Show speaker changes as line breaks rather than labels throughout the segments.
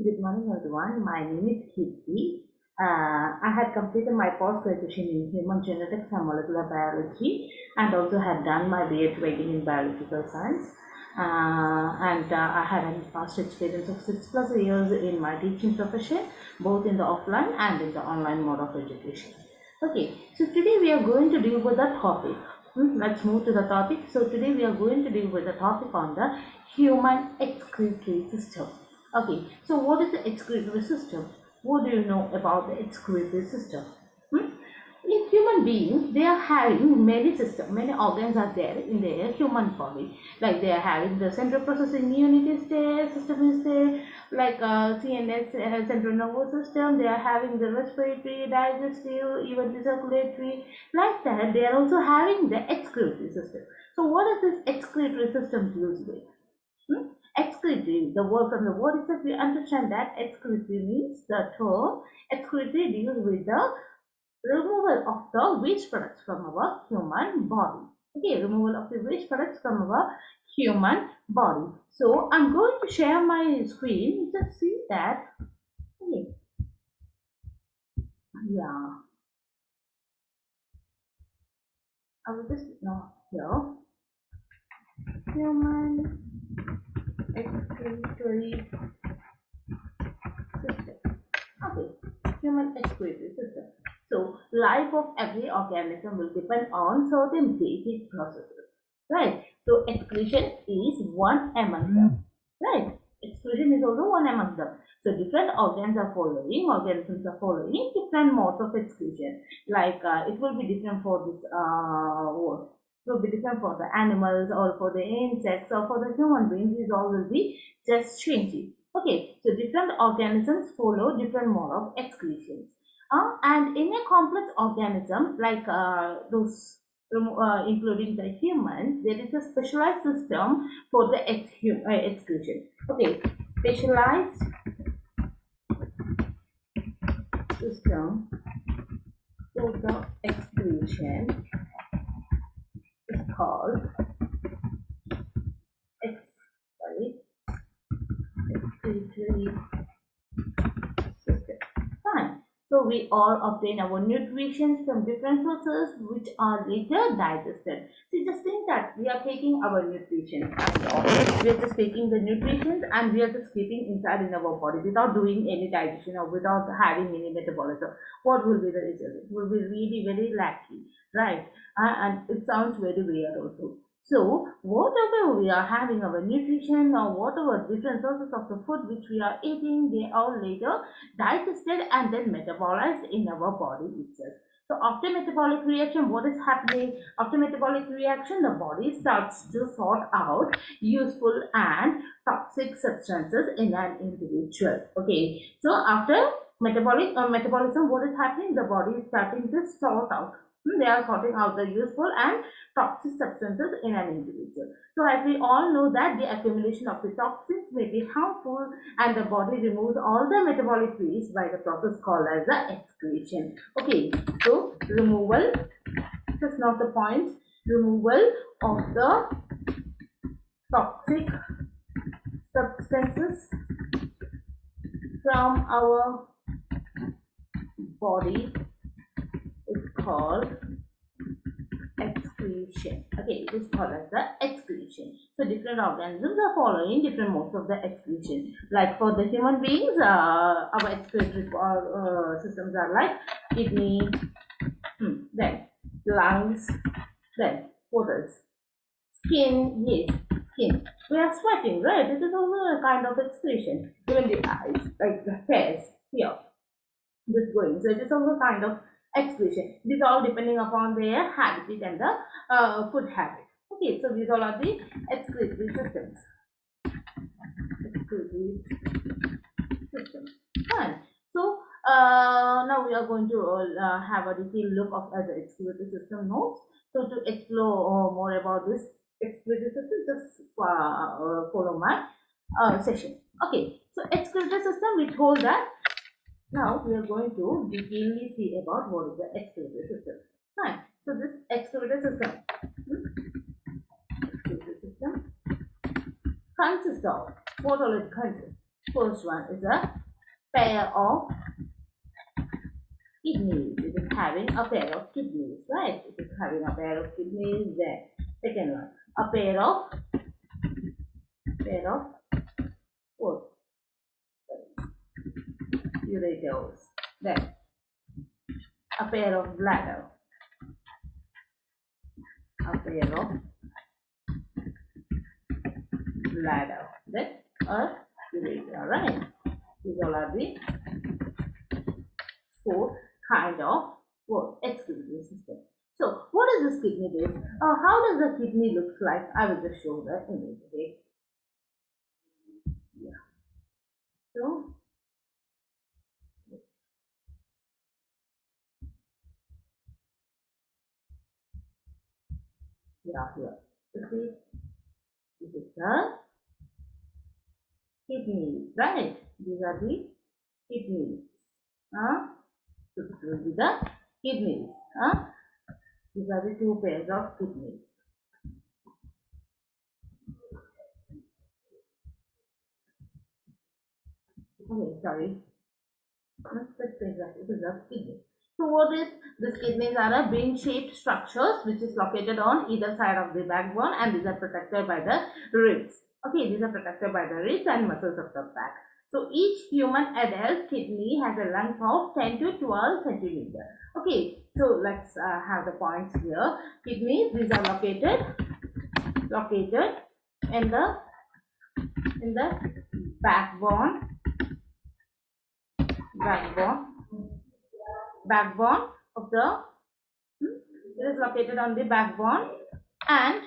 Good morning, everyone. My name is Kirti. I had completed my post-graduation in human genetics and molecular biology, and also had done my B.Ed training in biological science. I had a past experience of 6+ years in my teaching profession, both in the offline and in the online mode of education. Okay, so today we are going to deal with the topic. Let's move to the topic. So today we are going to deal with the topic on the human excretory system. Okay, so what is the excretory system? What do you know about the excretory system? In human beings, they are having many systems, many organs are there in their human body. Like they are having the central processing unit is there, system is there, like CNS, central nervous system. They are having the respiratory, digestive, even the circulatory. Like that, they are also having the excretory system. So, what is this excretory system used with? Excretory, the word from the word itself, we understand that excretory means the term excretory deals with the removal of the waste products from our human body. Okay, removal of the waste products from our human body. So I'm going to share my screen. Just see that. Okay. Yeah. I will just now here. Human excretory system. Okay. Human excretory system. So life of every organism will depend on certain basic processes, right? So excretion is one among them, right? Excretion is also one among them. So different organisms are following different modes of excretion. Like it will be different for this what? It will be different for the animals or for the insects or for the human beings. These all will be just changing. Okay, so different organisms follow different mode of excretions. And in a complex organism like those including the human, there is a specialized system for the excretion. Okay, specialized system for the excretion is called excretory system. Fine. So we all obtain our nutrition from different sources which are later digested. So just think that we are taking our nutrition and we are just taking the nutrition and we are just keeping inside in our body without doing any digestion or without having any metabolism. What will be the result? It will be really very lacky, right? And it sounds very weird also. So, whatever we are having our nutrition or whatever different sources of the food which we are eating, they are later digested and then metabolized in our body itself. So after metabolic reaction, what is happening? After metabolic reaction, the body starts to sort out useful and toxic substances in an individual. Okay, so after metabolism, what is happening? The body is starting to sort out. They are sorting out the useful and toxic substances in an individual. So as we all know that the accumulation of the toxins may be harmful and the body removes all the metabolic waste by the process called as the excretion. Okay, so removal, just not the point, removal of the toxic substances from our body is called excretion. Okay, it is called as the excretion. So different organisms are following different modes of the excretion. Like for the human beings, our excretory systems are like kidney, then lungs, then what else? Skin, yes, skin. We are sweating, right? This is also a kind of excretion. Even the eyes, like the hairs here, this going. So it is also kind of excretion. These all depending upon their habitat and the food habit. Okay, so these all are the excretory systems. Excretory systems. Fine. So now we are going to have a detailed look of the excretory system nodes. So to explore more about this excretory system, just follow my session. Okay, so excretory system, we told that now we are going to detailedly see about what is the excretory system. Fine. So this excretory system, excretory system consists of, what all it consists? First one is a pair of kidneys. It is having a pair of kidneys, right? It is having a pair of kidneys there. Second one, a pair of what? Ureters. Then a pair of bladder. A pair of bladder. Then a ureter, right? These all are the four kind of what? Excretory system. So what is this kidney base? How does the kidney look like? I will just show the image. Okay. Yeah. So yeah, here. This is the kidneys, right? These are the kidneys. So this will be the kidneys. These are the two pairs of kidneys. Okay, sorry. Let's say that it is a kidney. So what is these kidneys are a bean-shaped structures which is located on either side of the backbone, and these are protected by the ribs. Okay, these are protected by the ribs and muscles of the back. So each human adult kidney has a length of 10 to 12 centimeter. Okay, so let's have the points here. Kidneys, these are located in the backbone backbone backbone of the it is located on the backbone, and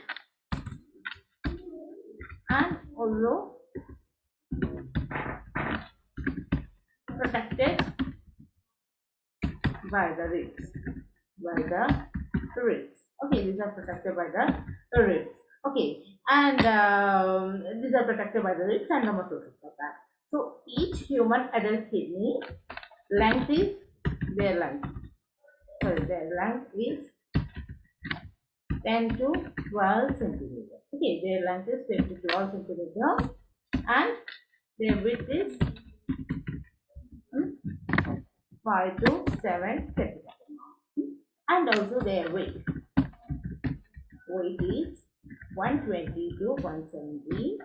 also protected by the ribs. Okay, these are protected by the ribs. Okay, and these are protected by the ribs and the muscles of the back. So each human adult kidney length is their length. Sorry, their length is 10 to 12 centimeter. Okay, their length is 10 to 12 centimeter, and their width is 5 to 7 centimeter. And also their weight. Weight is 120 to 170.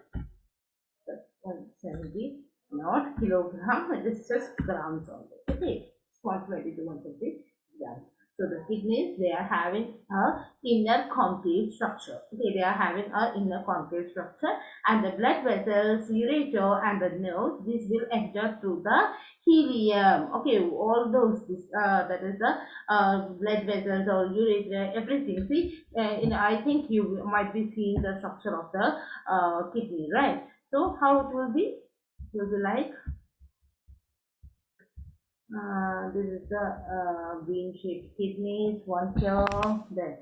170, not kilogram, it is just grams only. Okay, 120 to 170 grams. So the kidneys, they are having a inner concave structure. Okay, they are having a inner concave structure, and the blood vessels, ureter, and the nerves, this will enter through the helium. Okay, all those that is the blood vessels or ureter, everything. See, I think you might be seeing the structure of the kidney, right? So how it will be? It will be like this is the bean-shaped kidneys, one here, then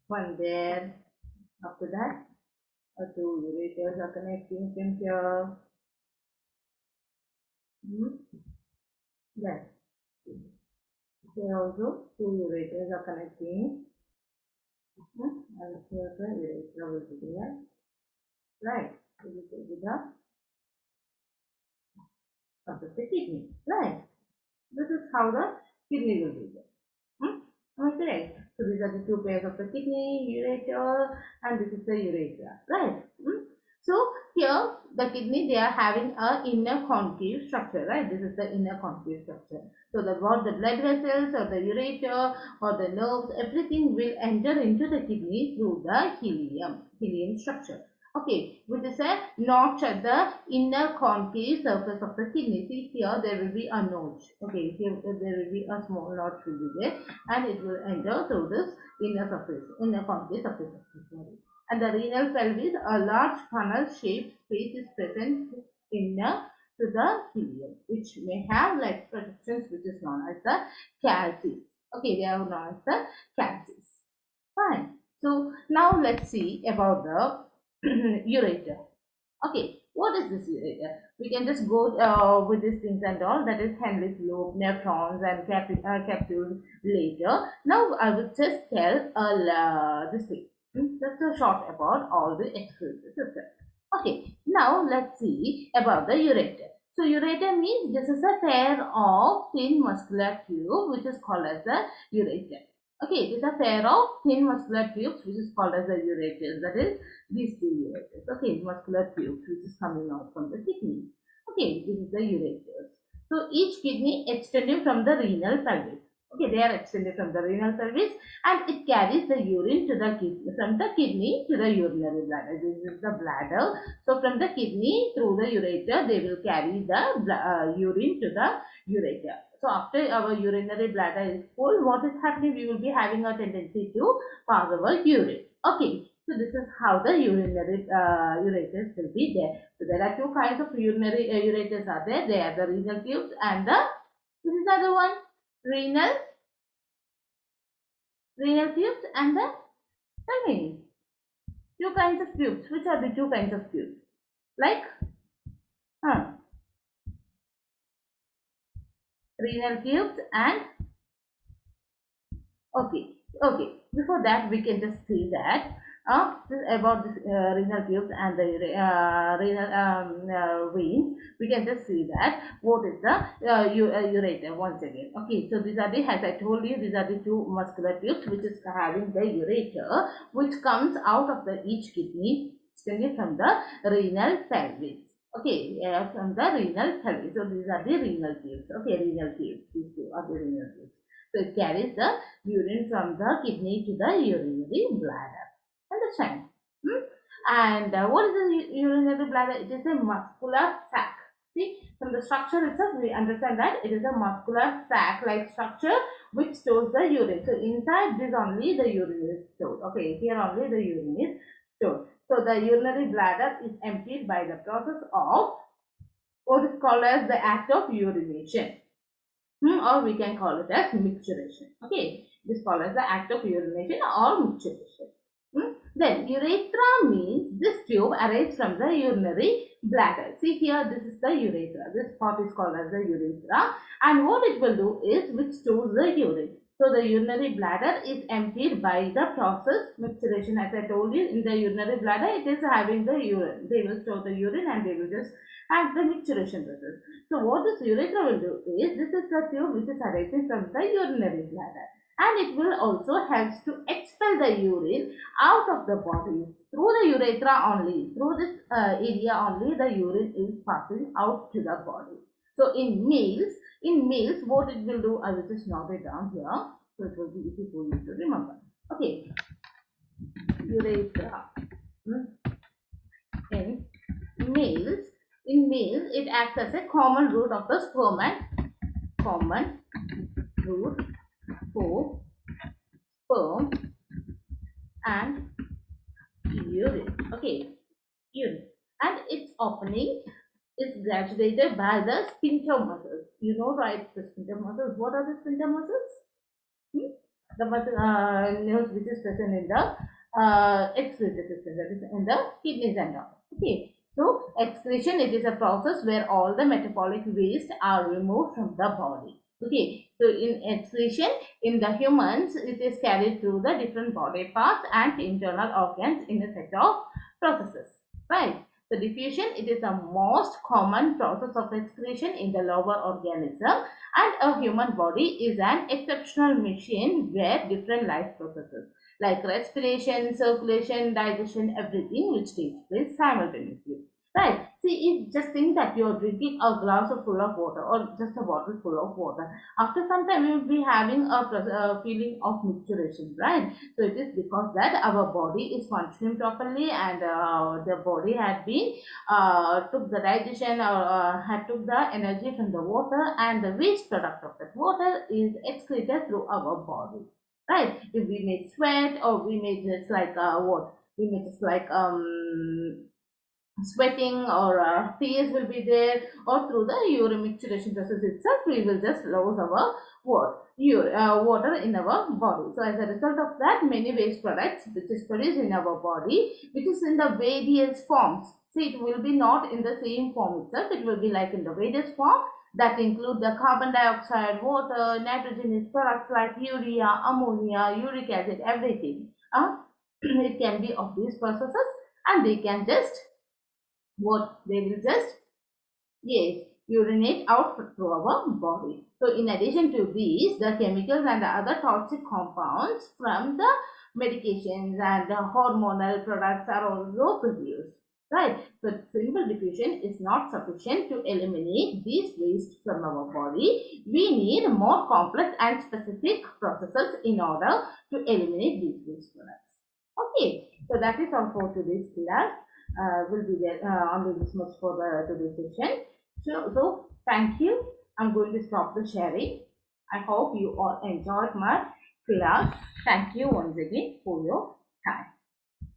one there. After that, two ureters are connecting from here. Then here also two ureters are connecting. And here the ureter will be there. Right. This will be the of the kidney. Right. This is how the kidney will be there. Am I correct? So these are the two pairs of the kidney, ureter, and this is the urethra, right? So here the kidney, they are having a inner concave structure, right? This is the inner concave structure. So the blood vessels or the ureter or the nerves, everything will enter into the kidney through the helium structure. Okay, which is a notch at the inner concave surface of the kidney. See here, there will be a notch. Okay, here there will be a small notch will be there, and it will enter through this inner concave surface of the body. And the renal pelvis, a large funnel-shaped space is present inner to the helium, which may have like projections, which is known as the calces. Okay, they are known as the calces. Fine. So now let's see about the ureter. Okay, what is this ureter? We can just go with these things and all, that is Henry's lobe, nephrons, and capsules later. Now I will just tell this thing, just a short about all the excretory system. Okay, now let's see about the ureter. So ureter means this is a pair of thin muscular tube which is called as the ureter. Okay, it is a pair of thin muscular tubes which is called as the ureters. That is these two ureters. Okay, muscular tubes which is coming out from the kidney. Okay, this is the ureters. So each kidney extending from the renal pelvis. Okay, they are extended from the renal pelvis and it carries the urine to the kidney, from the kidney to the urinary bladder. This is the bladder. So from the kidney through the ureter, they will carry the urine to the ureter. So after our urinary bladder is full, what is happening? We will be having a tendency to pass our urine. Okay. So this is how the urinary ureters will be there. So there are two kinds of urinary ureters are there. They are the renal tubes and the, this is the other one, renal tubes and the, tell me, two kinds of tubes. Which are the two kinds of tubes? Like, huh, renal tubes and, okay, okay. Before that, we can just see that about this renal tubes and the renal veins. We can just see that what is the ureter once again. Okay, so these are the, as I told you, these are the two muscular tubes which is having the ureter, which comes out of the each kidney, extended from the renal pelvis. Okay, from the renal pelvis. So these are the renal tubes. Okay, renal tubes. These two are the renal tubes. So it carries the urine from the kidney to the urinary bladder. Understand? Hmm? And what is the urinary bladder? It is a muscular sac. See, from the structure itself, we understand that it is a muscular sac-like structure which stores the urine. So inside this only the urine is stored. Okay, here only the urine is stored. So the urinary bladder is emptied by the process of what is called as the act of urination. Or we can call it as micturition. Okay, this is called as the act of urination or micturition. Then urethra means this tube arises from the urinary bladder. See here, this is the urethra. This part is called as the urethra, and what it will do is which stores the urine. So the urinary bladder is emptied by the process micturition. As I told you, in the urinary bladder, it is having the urine. They will store the urine and they will just have the micturition process. So what this urethra will do is, this is the tube which is arising from the urinary bladder, and it will also help to expel the urine out of the body. Through the urethra only, through this area only, the urine is passing out to the body. So in males, what it will do, I will just note it down here, so it will be easy for you to remember. Okay, urethra. In males, it acts as a common root of the sperm and common root for sperm and urine. Okay, urine. And its opening is graduated by the sphincter muscles. You know, right? The sphincter muscles. What are the sphincter muscles? Hmm? The muscle nerves which is present in the excretory system, that is in the kidneys and all. Okay. So excretion, it is a process where all the metabolic waste are removed from the body. Okay. So in excretion, in the humans, it is carried through the different body parts and internal organs in a set of processes. Right. The diffusion, it is the most common process of excretion in the lower organism, and a human body is an exceptional machine where different life processes like respiration, circulation, digestion, everything which takes place simultaneously. Right. See, if just think that you're drinking a glass of full of water or just a bottle full of water. After some time, you will be having a feeling of micturition, right? So it is because that our body is functioning properly and the body had been took the digestion or had took the energy from the water, and the waste product of that water is excreted through our body, right? If we may sweat or we may just like what we may just like sweating or tears will be there, or through the urine micturition process itself we will just lose our water in our body. So as a result of that, many waste products which is produced in our body, which is in the various forms. See, it will be not in the same form itself, it will be like in the various form that include the carbon dioxide, water, nitrogenous products like urea, ammonia, uric acid, everything. It can be of these processes, and they can just what they will just, yes, urinate out through our body. So in addition to these, the chemicals and the other toxic compounds from the medications and the hormonal products are also produced. Right. So simple diffusion is not sufficient to eliminate these waste from our body. We need more complex and specific processes in order to eliminate these waste products. Okay. So that is all for today's class. Will be there only this much for the today's session. So thank you. I'm going to stop the sharing. I hope you all enjoyed my class. Thank you once again for your time.